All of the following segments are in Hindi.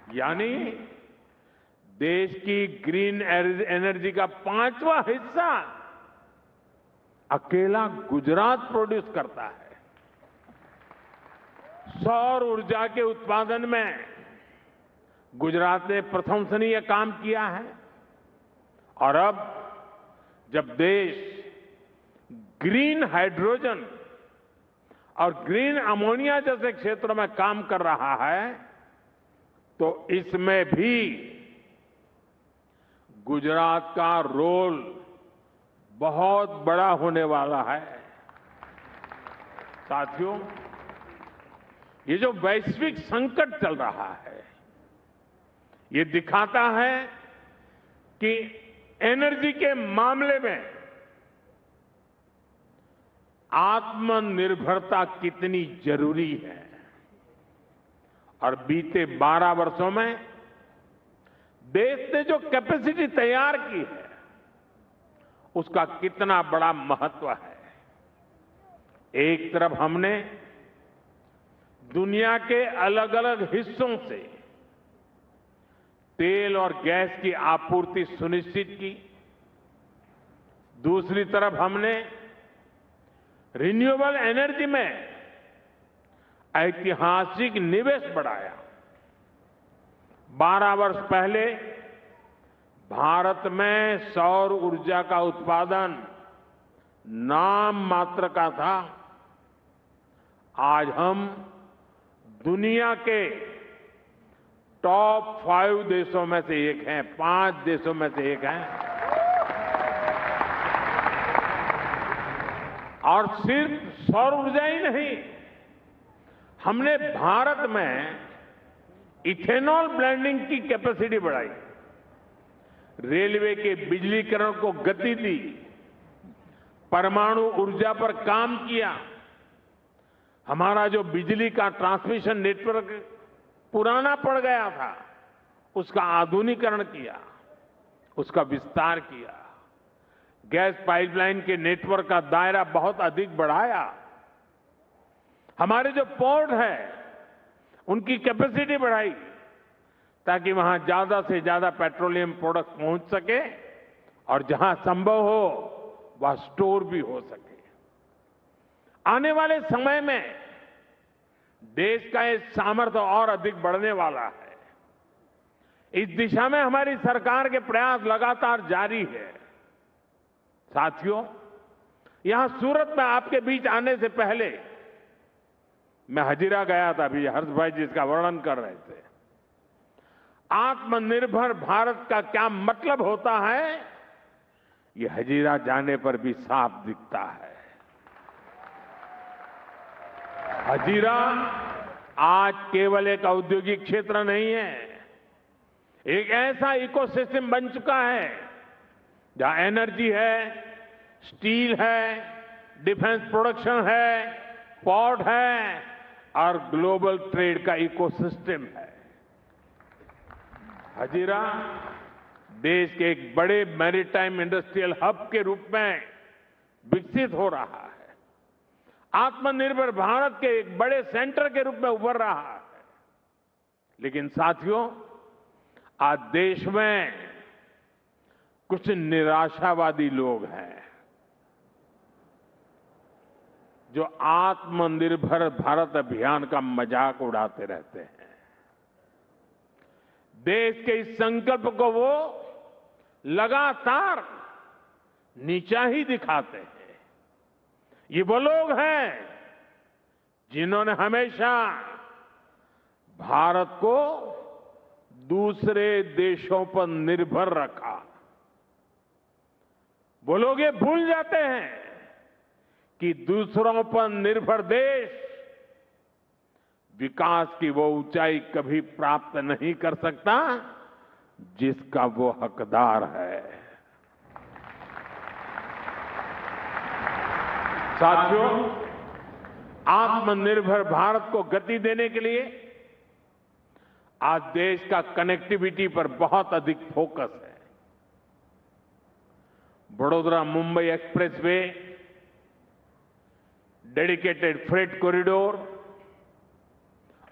यानी देश की ग्रीन एनर्जी का 5वां हिस्सा अकेला गुजरात प्रोड्यूस करता है। सौर ऊर्जा के उत्पादन में गुजरात ने प्रशंसनीय काम किया है और अब जब देश ग्रीन हाइड्रोजन और ग्रीन अमोनिया जैसे क्षेत्रों में काम कर रहा है तो इसमें भी गुजरात का रोल बहुत बड़ा होने वाला है। साथियों, ये जो वैश्विक संकट चल रहा है ये दिखाता है कि एनर्जी के मामले में आत्मनिर्भरता कितनी जरूरी है और बीते 12 वर्षों में देश ने जो कैपेसिटी तैयार की है उसका कितना बड़ा महत्व है। एक तरफ हमने दुनिया के अलग अलग हिस्सों से तेल और गैस की आपूर्ति सुनिश्चित की, दूसरी तरफ हमने रिन्यूएबल एनर्जी में ऐतिहासिक निवेश बढ़ाया। 12 वर्ष पहले भारत में सौर ऊर्जा का उत्पादन नाम मात्र का था। आज हम दुनिया के टॉप 5 देशों में से एक हैं, 5 देशों में से एक हैं। और सिर्फ सौर ऊर्जा ही नहीं, हमने भारत में इथेनॉल ब्लेंडिंग की कैपेसिटी बढ़ाई, रेलवे के बिजलीकरण को गति दी, परमाणु ऊर्जा पर काम किया। हमारा जो बिजली का ट्रांसमिशन नेटवर्क पुराना पड़ गया था उसका आधुनिकीकरण किया, उसका विस्तार किया, गैस पाइपलाइन के नेटवर्क का दायरा बहुत अधिक बढ़ाया। हमारे जो पोर्ट है उनकी कैपेसिटी बढ़ाई ताकि वहां ज्यादा से ज्यादा पेट्रोलियम प्रोडक्ट पहुंच सके और जहां संभव हो वहां स्टोर भी हो सके। आने वाले समय में देश का ये सामर्थ्य और अधिक बढ़ने वाला है। इस दिशा में हमारी सरकार के प्रयास लगातार जारी है। साथियों, यहां सूरत में आपके बीच आने से पहले मैं हजीरा गया था, अभी हर्ष भाई जी इसका वर्णन कर रहे थे। आत्मनिर्भर भारत का क्या मतलब होता है ये हजीरा जाने पर भी साफ दिखता है। हजीरा आज केवल एक औद्योगिक क्षेत्र नहीं है, एक ऐसा इकोसिस्टम बन चुका है जहां एनर्जी है, स्टील है, डिफेंस प्रोडक्शन है, पोर्ट है और ग्लोबल ट्रेड का इकोसिस्टम है। हजीरा देश के एक बड़े मैरीटाइम इंडस्ट्रियल हब के रूप में विकसित हो रहा है, आत्मनिर्भर भारत के एक बड़े सेंटर के रूप में उभर रहा है। लेकिन साथियों, आज देश में कुछ निराशावादी लोग हैं जो आत्मनिर्भर भारत अभियान का मजाक उड़ाते रहते हैं। देश के इस संकल्प को वो लगातार नीचा ही दिखाते हैं। ये वो लोग हैं जिन्होंने हमेशा भारत को दूसरे देशों पर निर्भर रखा। वो लोग ये भूल जाते हैं कि दूसरों पर निर्भर देश विकास की वो ऊंचाई कभी प्राप्त नहीं कर सकता जिसका वो हकदार है। साथियों, आत्मनिर्भर भारत को गति देने के लिए आज देश का कनेक्टिविटी पर बहुत अधिक फोकस है। Vadodara Mumbai expressway, dedicated freight corridor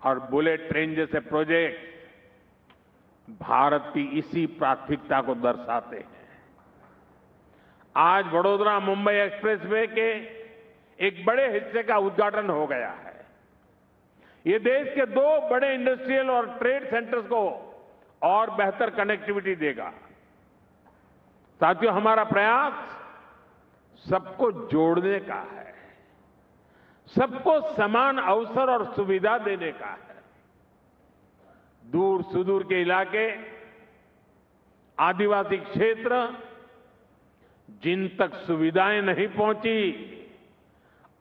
और बुलेट ट्रेन जैसे प्रोजेक्ट भारत की इसी प्राथमिकता को दर्शाते हैं। आज वडोदरा मुंबई एक्सप्रेसवे के एक बड़े हिस्से का उद्घाटन हो गया है। ये देश के 2 बड़े इंडस्ट्रियल और ट्रेड सेंटर्स को और बेहतर कनेक्टिविटी देगा। साथियों, हमारा प्रयास सबको जोड़ने का है, सबको समान अवसर और सुविधा देने का है। दूर सुदूर के इलाके, आदिवासी क्षेत्र, जिन तक सुविधाएं नहीं पहुंची,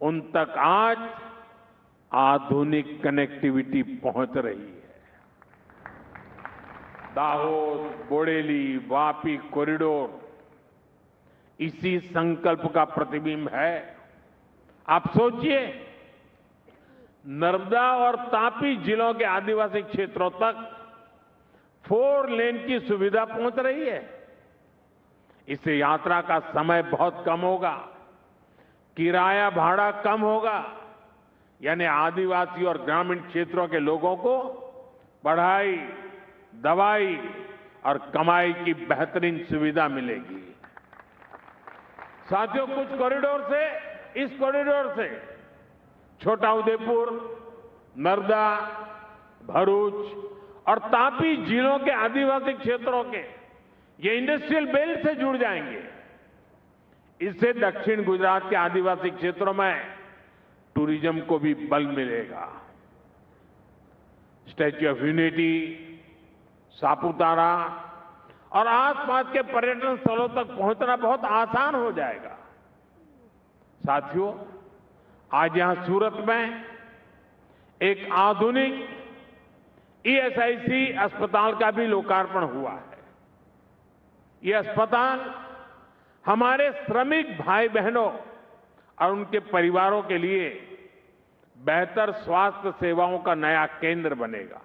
उन तक आज आधुनिक कनेक्टिविटी पहुंच रही है। दाहोद, बोडेली, वापी कॉरिडोर इसी संकल्प का प्रतिबिंब है। आप सोचिए, नर्मदा और तापी जिलों के आदिवासी क्षेत्रों तक 4 लेन की सुविधा पहुंच रही है। इससे यात्रा का समय बहुत कम होगा, किराया भाड़ा कम होगा, यानी आदिवासी और ग्रामीण क्षेत्रों के लोगों को पढ़ाई, दवाई और कमाई की बेहतरीन सुविधा मिलेगी। साथियों, कुछ कॉरिडोर से, इस कॉरिडोर से छोटा उदेपुर, नर्मदा, भरूच और तापी जिलों के आदिवासी क्षेत्रों के ये इंडस्ट्रियल बेल्ट से जुड़ जाएंगे। इससे दक्षिण गुजरात के आदिवासी क्षेत्रों में टूरिज्म को भी बल मिलेगा। स्टैच्यू ऑफ यूनिटी, सापुतारा और आसपास के पर्यटन स्थलों तक पहुंचना बहुत आसान हो जाएगा। साथियों, आज यहां सूरत में एक आधुनिक ईएसआईसी अस्पताल का भी लोकार्पण हुआ है। यह अस्पताल हमारे श्रमिक भाई बहनों और उनके परिवारों के लिए बेहतर स्वास्थ्य सेवाओं का नया केंद्र बनेगा।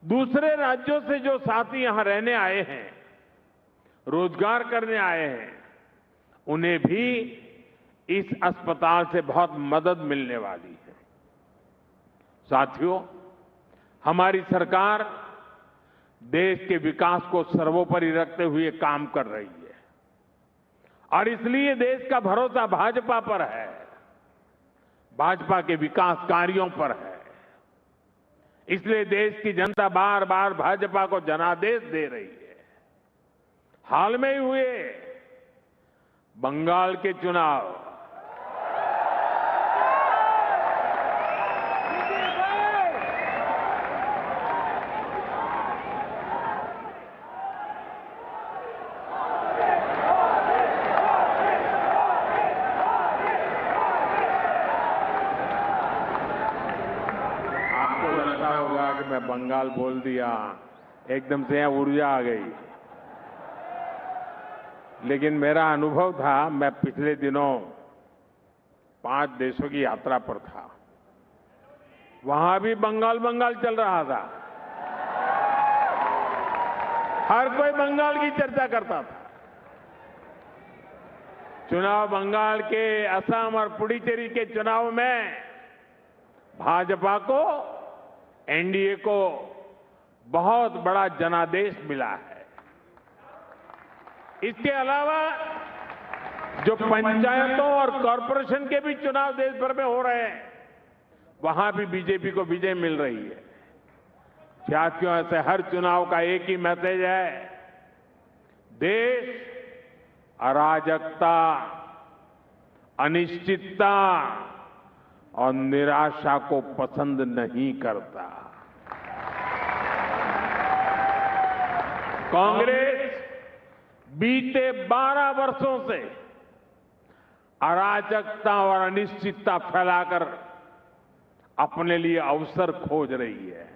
दूसरे राज्यों से जो साथी यहां रहने आए हैं, रोजगार करने आए हैं, उन्हें भी इस अस्पताल से बहुत मदद मिलने वाली है। साथियों, हमारी सरकार देश के विकास को सर्वोपरि रखते हुए काम कर रही है और इसलिए देश का भरोसा भाजपा पर है, भाजपा के विकास कार्यों पर है। इसलिए देश की जनता बार बार भाजपा को जनादेश दे रही है। हाल में ही हुए बंगाल के चुनाव, मैं बंगाल बोल दिया, एकदम से यहां ऊर्जा आ गई। लेकिन मेरा अनुभव था, मैं पिछले दिनों 5 देशों की यात्रा पर था, वहां भी बंगाल बंगाल चल रहा था। हर कोई बंगाल की चर्चा करता था। चुनाव बंगाल के, असम और पुडुचेरी के चुनाव में भाजपा को, एनडीए को बहुत बड़ा जनादेश मिला है। इसके अलावा जो पंचायतों और कॉरपोरेशन के भी चुनाव देश भर में हो रहे हैं, वहां भी बीजेपी को विजय मिल रही है। साथियों, ऐसे हर चुनाव का एक ही मैसेज है, देश अराजकता, अनिश्चितता और निराशा को पसंद नहीं करता। कांग्रेस बीते 12 वर्षों से अराजकता और अनिश्चितता फैलाकर अपने लिए अवसर खोज रही है,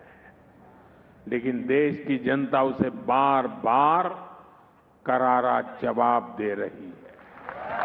लेकिन देश की जनता उसे बार बार करारा जवाब दे रही है।